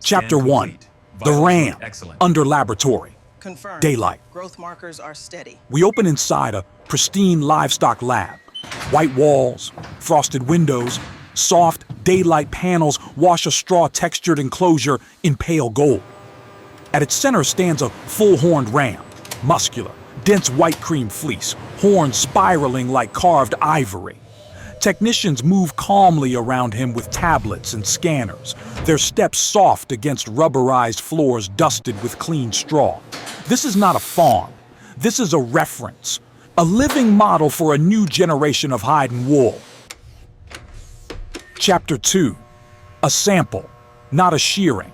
Chapter 1. The Ram. Under laboratory. Confirmed. Daylight. Growth markers are steady. We open inside a pristine livestock lab. White walls, frosted windows, soft daylight panels wash a straw-textured enclosure in pale gold. At its center stands a full-horned ram, muscular, dense white cream fleece, horns spiraling like carved ivory. Technicians move calmly around him with tablets and scanners, their steps soft against rubberized floors dusted with clean straw. This is not a farm. This is a reference, a living model for a new generation of hide and wool. Chapter 2. A sample, not a shearing.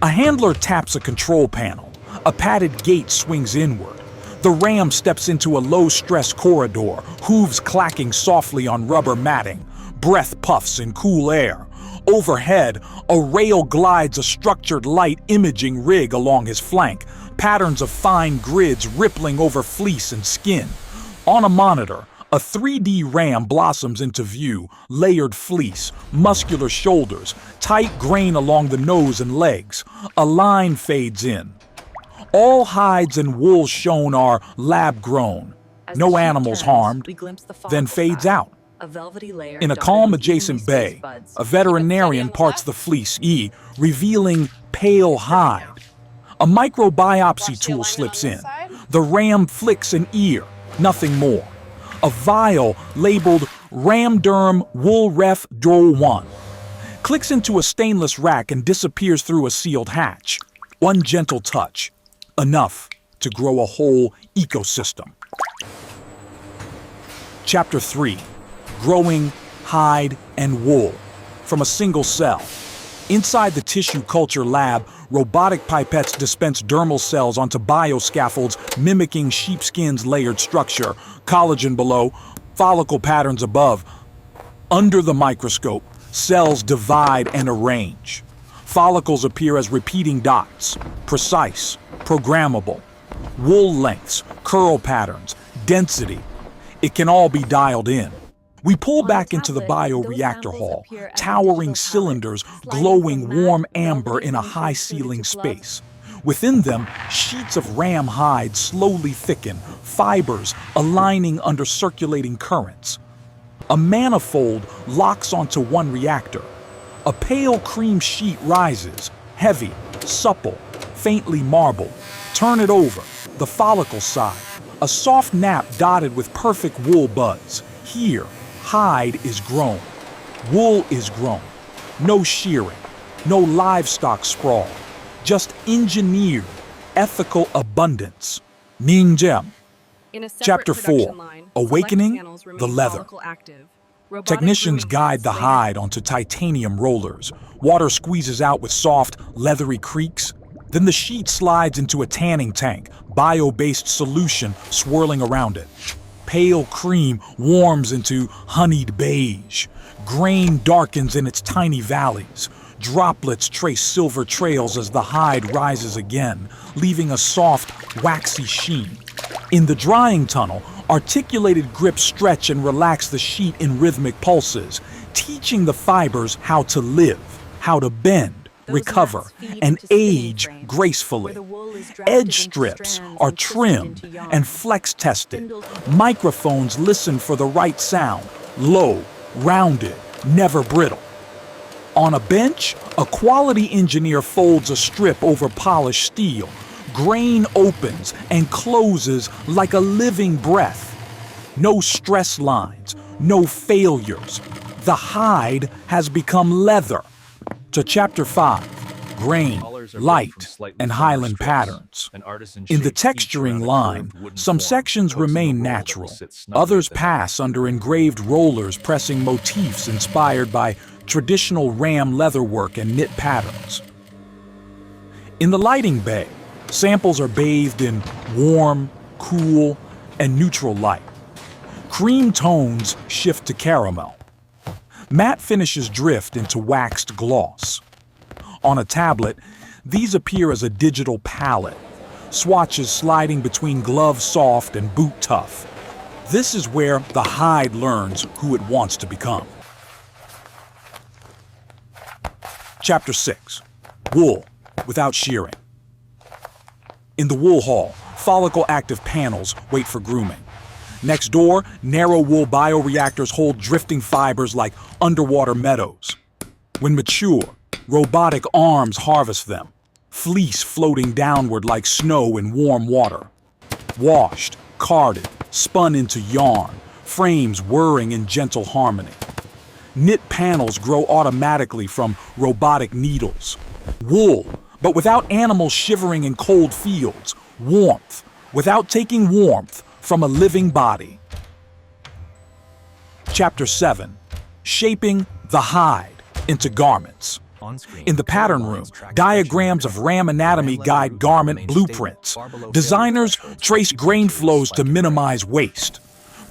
A handler taps a control panel. A padded gate swings inward. The ram steps into a low-stress corridor, hooves clacking softly on rubber matting, breath puffs in cool air. Overhead, a rail glides a structured light imaging rig along his flank, patterns of fine grids rippling over fleece and skin. On a monitor, a 3D ram blossoms into view, layered fleece, muscular shoulders, tight grain along the nose and legs. A line fades in. All hides and wool shown are lab-grown. No animals harmed, then fades out. In a calm adjacent bay, a veterinarian parts the fleece, revealing pale hide. A microbiopsy tool slips in. The ram flicks an ear, nothing more. A vial labeled Ramderm Wool Ref Dro 1 clicks into a stainless rack and disappears through a sealed hatch. One gentle touch, enough to grow a whole ecosystem. Chapter 3. Growing hide and wool from a single cell. Inside the tissue culture lab, robotic pipettes dispense dermal cells onto bioscaffolds mimicking sheepskin's layered structure, collagen below, follicle patterns above. Under the microscope, cells divide and arrange. Follicles appear as repeating dots, precise, programmable. Wool lengths, curl patterns, density. It can all be dialed in. We pull back into the bioreactor hall, towering cylinders glowing warm amber in a high-ceiling space. Within them, sheets of ram hide slowly thicken, fibers aligning under circulating currents. A manifold locks onto one reactor. A pale cream sheet rises, heavy, supple, faintly marbled. Turn it over, the follicle side. A soft nap dotted with perfect wool buds. Here, hide is grown. Wool is grown. No shearing, no livestock sprawl. Just engineered, ethical abundance. Ningjem. Chapter 4. Awakening the leather. Technicians guide the hide onto titanium rollers. Water squeezes out with soft, leathery creaks. Then the sheet slides into a tanning tank, bio-based solution swirling around it. Pale cream warms into honeyed beige. Grain darkens in its tiny valleys. Droplets trace silver trails as the hide rises again, leaving a soft, waxy sheen. In the drying tunnel, articulated grips stretch and relax the sheet in rhythmic pulses, teaching the fibers how to live, how to bend, recover, and age gracefully. Edge strips are trimmed and flex-tested. Microphones listen for the right sound, low, rounded, never brittle. On a bench, a quality engineer folds a strip over polished steel. Grain opens and closes like a living breath. No stress lines, no failures. The hide has become leather. To Chapter 5, Grain, Light, and Highland Patterns. In the texturing line, some sections remain natural. Others pass under engraved rollers pressing motifs inspired by traditional ram leatherwork and knit patterns. In the lighting bay, samples are bathed in warm, cool, and neutral light. Cream tones shift to caramel. Matte finishes drift into waxed gloss. On a tablet, these appear as a digital palette, swatches sliding between glove soft and boot tough. This is where the hide learns who it wants to become. Chapter 6. Wool, without shearing. In the wool hall, follicle-active panels wait for grooming. Next door, narrow wool bioreactors hold drifting fibers like underwater meadows. When mature, robotic arms harvest them, fleece floating downward like snow in warm water. Washed, carded, spun into yarn, frames whirring in gentle harmony. Knit panels grow automatically from robotic needles. Wool, but without animals shivering in cold fields. Warmth, without taking warmth from a living body. Chapter 7. Shaping the hide into garments. In the pattern room, diagrams of RAM anatomy guide garment blueprints. Designers trace grain flows to minimize waste.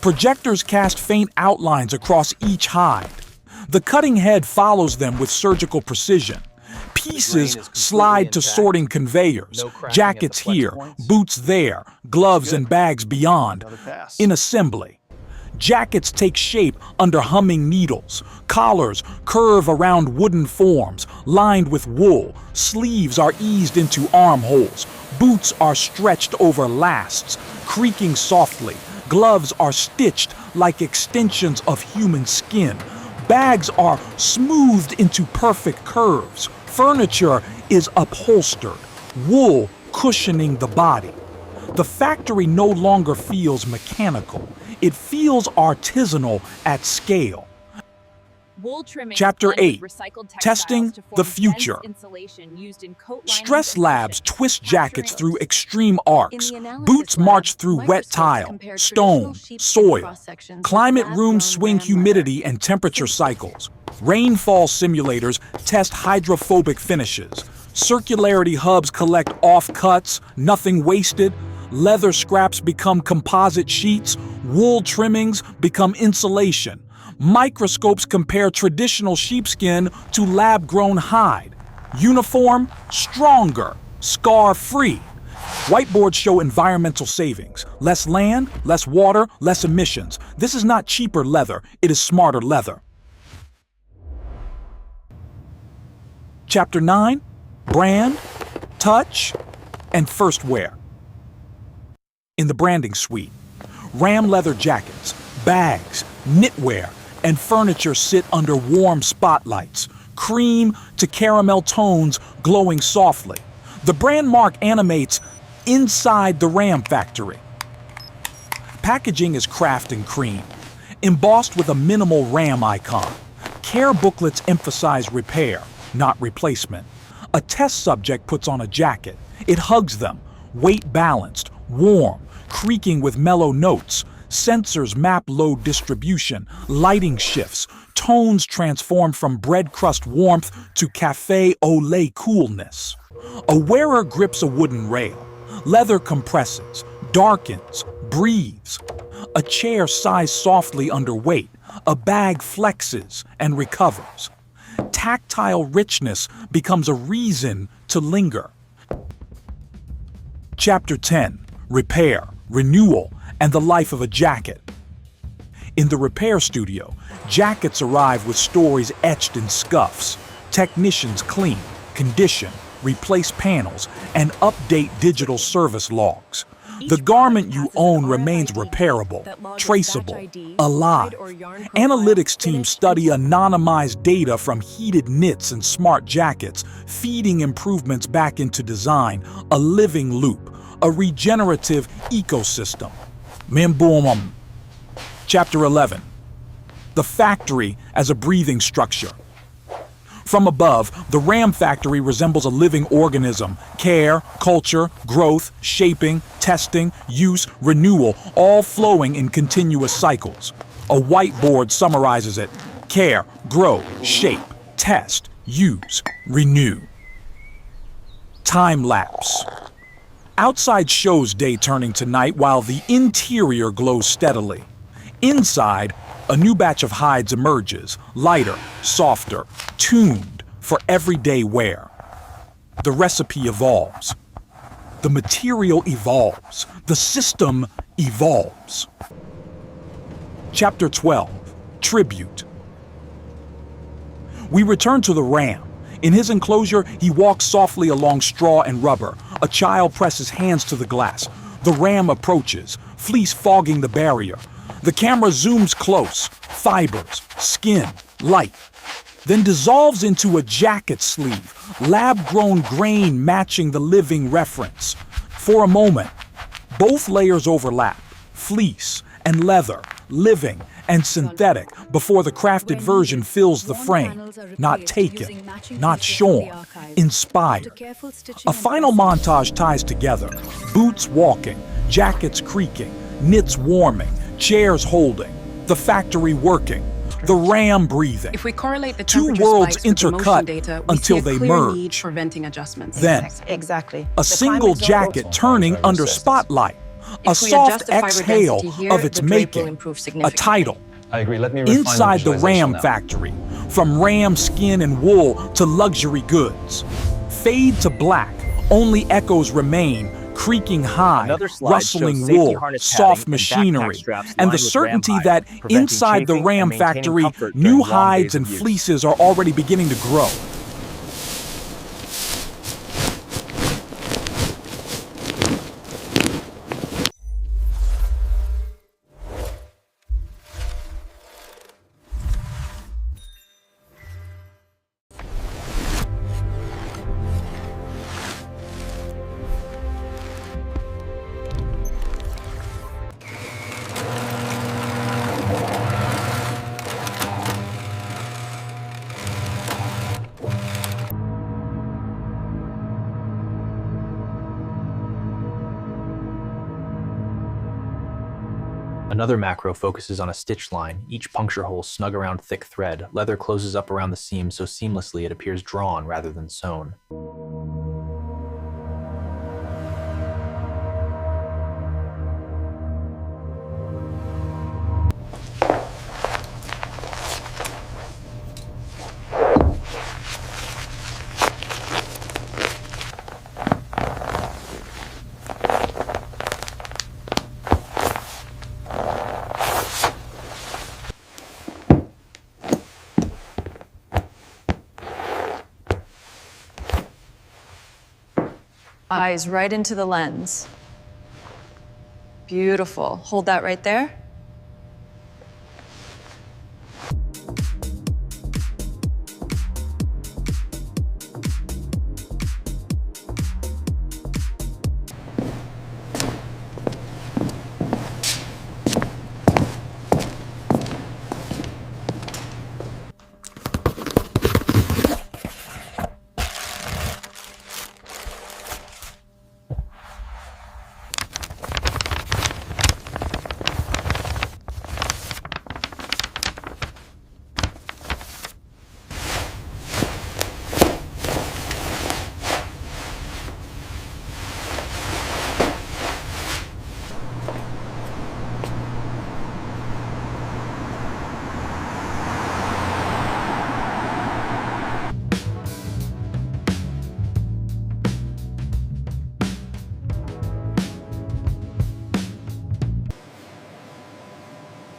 Projectors cast faint outlines across each hide. The cutting head follows them with surgical precision. Pieces slide to sorting conveyors. Jackets here, boots there, gloves and bags beyond. In assembly. Jackets take shape under humming needles. Collars curve around wooden forms, lined with wool. Sleeves are eased into armholes. Boots are stretched over lasts, creaking softly. Gloves are stitched like extensions of human skin. Bags are smoothed into perfect curves. Furniture is upholstered, wool cushioning the body. The factory no longer feels mechanical. It feels artisanal at scale. Chapter 8. Testing the future. Stress labs twist jackets through extreme arcs. Boots march through wet tile, stone, soil. Climate rooms swing humidity and temperature cycles. Rainfall simulators test hydrophobic finishes. Circularity hubs collect offcuts, nothing wasted. Leather scraps become composite sheets. Wool trimmings become insulation. Microscopes compare traditional sheepskin to lab-grown hide. Uniform, stronger, scar-free. Whiteboards show environmental savings. Less land, less water, less emissions. This is not cheaper leather, it is smarter leather. Chapter 9. Brand, touch, and first wear. In the branding suite, RAM leather jackets, bags, knitwear, and furniture sit under warm spotlights, cream to caramel tones glowing softly. The brand mark animates inside the RAM factory. Packaging is craft and cream, embossed with a minimal RAM icon. Care booklets emphasize repair, not replacement. A test subject puts on a jacket. It hugs them, weight balanced, warm, creaking with mellow notes. Sensors map load distribution, lighting shifts, tones transform from bread crust warmth to cafe au lait coolness. A wearer grips a wooden rail. Leather compresses, darkens, breathes. A chair sighs softly under weight. A bag flexes and recovers. Tactile richness becomes a reason to linger. Chapter 10. Repair, renewal, and the life of a jacket. In the repair studio, jackets arrive with stories etched in scuffs. Technicians clean, condition, replace panels, and update digital service logs. The garment you own remains repairable, traceable, alive. Analytics teams study anonymized data from heated knits and smart jackets, feeding improvements back into design, a living loop, a regenerative ecosystem. Memboom. Chapter 11. The factory as a breathing structure. From above, the RAM factory resembles a living organism. Care, culture, growth, shaping, testing, use, renewal, all flowing in continuous cycles. A whiteboard summarizes it. Care, grow, shape, test, use, renew. Time lapse. Outside shows day turning to night while the interior glows steadily. Inside, a new batch of hides emerges, lighter, softer, tuned for everyday wear. The recipe evolves. The material evolves. The system evolves. Chapter 12. Tribute. We return to the RAM. In his enclosure, he walks softly along straw and rubber. A child presses hands to the glass. The ram approaches, fleece fogging the barrier. The camera zooms close, fibers, skin, light, then dissolves into a jacket sleeve, lab-grown grain matching the living reference. For a moment, both layers overlap, fleece and leather, living and synthetic, before the crafted version fills the frame. Not taken, not shorn, inspired. A final montage ties together: boots walking, jackets creaking, knits warming, chairs holding, the factory working, the ram breathing. If we correlate the Two temperature worlds spikes with the motion intercut data, we until see a they clear merge. need for venting adjustments. Then, Exactly. a single jacket turning under spotlight, a If we soft adjust the fiber exhale density here, of its the drape will making, improve a significantly. title. I agree. Let me refine Inside the visualization ram now. factory, from ram skin and wool to luxury goods. Fade to black, only echoes remain, creaking hide, Another slide rustling shows safety wool, harness soft padding and machinery, backpack straps and lined the with certainty ram hide, that preventing inside the chafing ram and maintaining factory, comfort new during long hides days and of use. fleeces are already beginning to grow. Another macro focuses on a stitch line, each puncture hole snug around thick thread. Leather closes up around the seam so seamlessly it appears drawn rather than sewn. Eyes right into the lens. Beautiful. Hold that right there.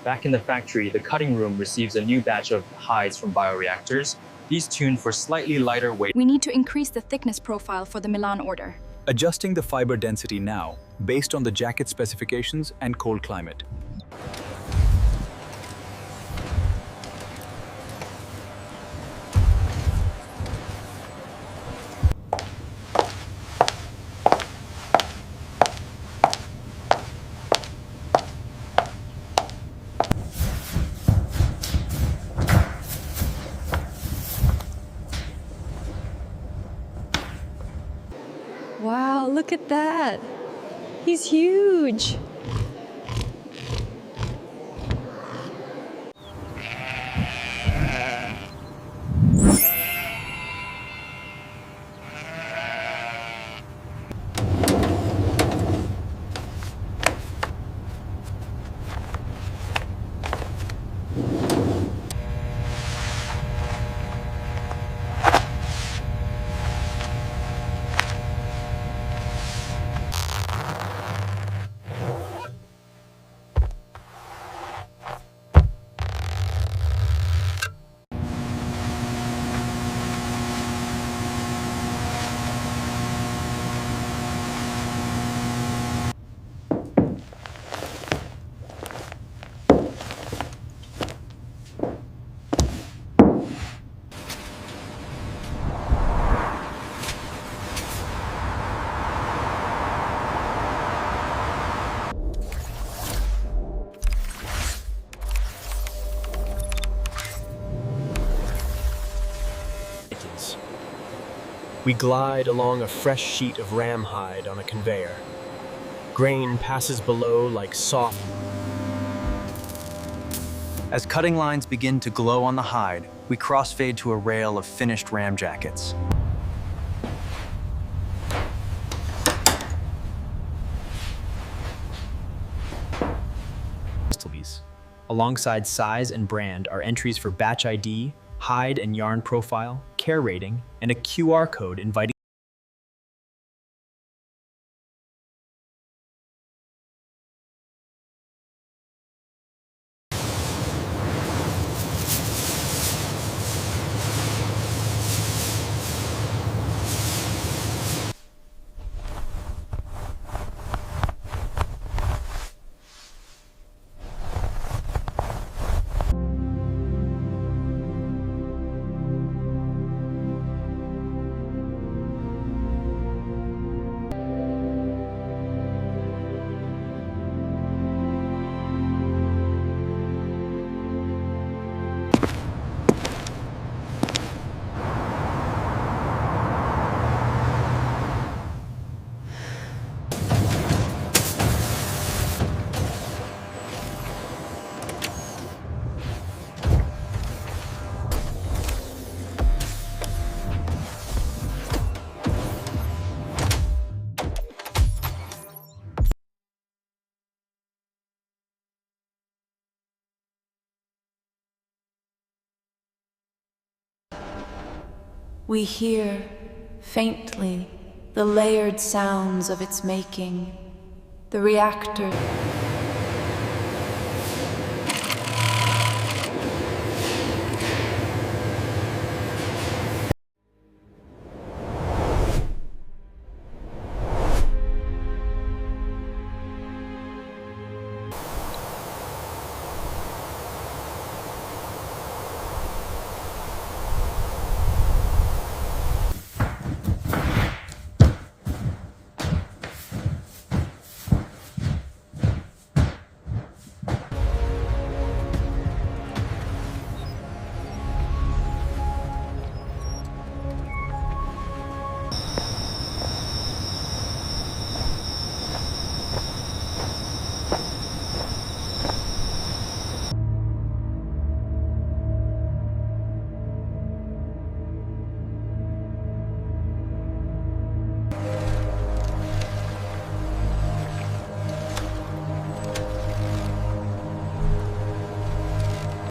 Back in the factory, the cutting room receives a new batch of hides from bioreactors. These tuned for slightly lighter weight. We need to increase the thickness profile for the Milan order. Adjusting the fiber density now, based on the jacket specifications and cold climate. Wow, look at that. He's huge. We glide along a fresh sheet of ram hide on a conveyor. Grain passes below like soft. As cutting lines begin to glow on the hide, we crossfade to a rail of finished ram jackets. Alongside size and brand are entries for batch ID, hide and yarn profile, care rating, and a QR code inviting We hear, faintly, the layered sounds of its making. The reactor